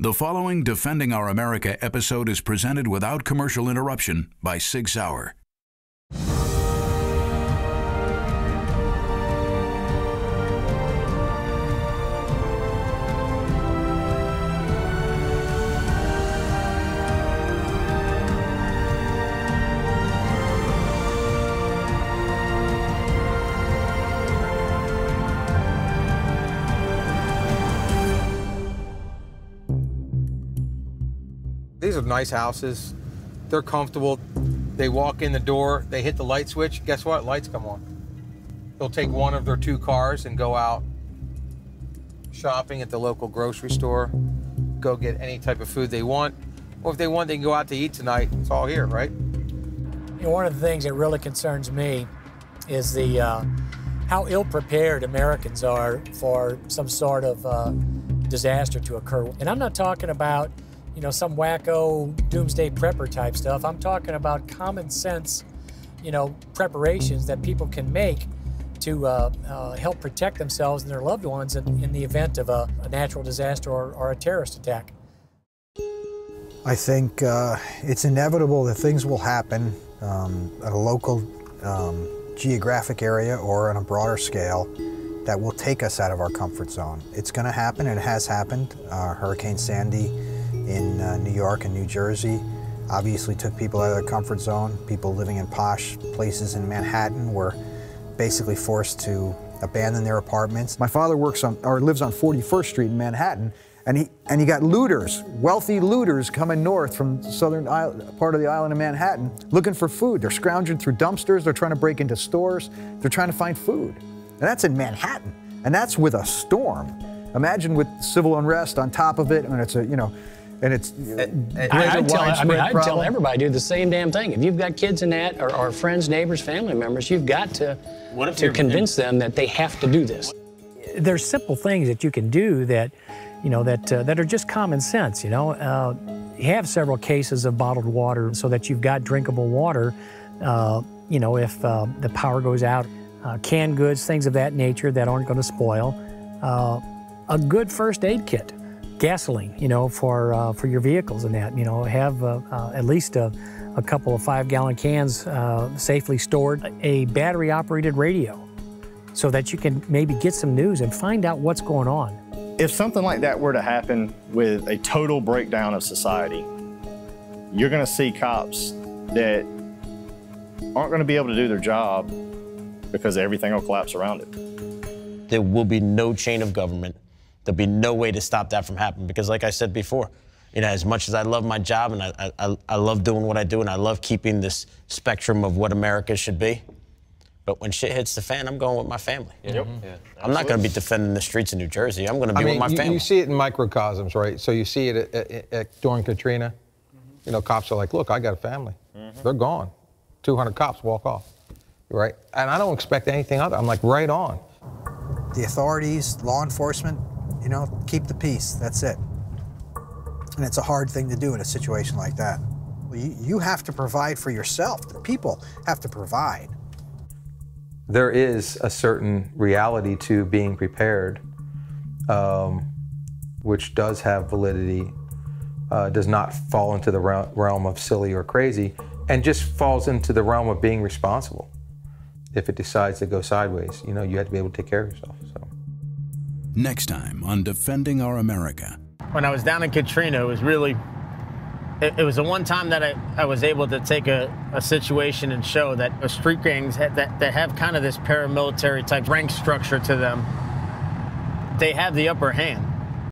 The following Defending Our America episode is presented without commercial interruption by Sig Sauer. These are nice houses. They're comfortable. They walk in the door, they hit the light switch. Guess what? Lights come on. They'll take one of their two cars and go out shopping at the local grocery store, go get any type of food they want. Or if they want, they can go out to eat tonight. It's all here, right? You know, one of the things that really concerns me is how ill-prepared Americans are for some sort of disaster to occur. And I'm not talking about some wacko doomsday prepper type stuff. I'm talking about common sense, preparations that people can make to help protect themselves and their loved ones in the event of a natural disaster or a terrorist attack. I think it's inevitable that things will happen at a local geographic area or on a broader scale that will take us out of our comfort zone. It's going to happen, and it has happened. Hurricane Sandy in New York and New Jersey obviously took people out of their comfort zone. People living in posh places in Manhattan were basically forced to abandon their apartments. My father lives on 41st Street in Manhattan, and he got looters, wealthy looters coming north from the southern part of the island of Manhattan looking for food. They're scrounging through dumpsters, they're trying to break into stores, they're trying to find food. And that's in Manhattan, and that's with a storm. Imagine with civil unrest on top of it, and it's I tell everybody, do the same damn thing. If you've got kids in that, or friends, neighbors, family members, you've got to convince them that they have to do this. There's simple things that you can do that, that are just common sense. You have several cases of bottled water so that you've got drinkable water. If the power goes out, canned goods, things of that nature that aren't going to spoil. A good first aid kit. Gasoline, for your vehicles and that, have at least a couple of 5-gallon cans safely stored. A battery-operated radio so that you can maybe get some news and find out what's going on. If something like that were to happen with a total breakdown of society, you're going to see cops that aren't going to be able to do their job because everything will collapse around it. There will be no chain of government. There'll be no way to stop that from happening because, like I said before, as much as I love my job and I love doing what I do and I love keeping this spectrum of what America should be, but when shit hits the fan, I'm going with my family. Yep. Yeah, I'm not going to be defending the streets of New Jersey. I'm going to be with my family. You see it in microcosms, right? So you see it during Katrina. Cops are like, look, I got a family. They're gone. 200 cops walk off, right? And I don't expect anything other. I'm like, right on. The authorities, law enforcement, keep the peace, that's it. And it's a hard thing to do in a situation like that. You have to provide for yourself. The people have to provide. There is a certain reality to being prepared, which does have validity, does not fall into the realm of silly or crazy, and just falls into the realm of being responsible. If it decides to go sideways, you have to be able to take care of yourself. So. Next time on Defending Our America. When I was down in Katrina, it was really, it was the one time that I was able to take a situation and show that street gangs that have kind of this paramilitary type rank structure to them, they have the upper hand.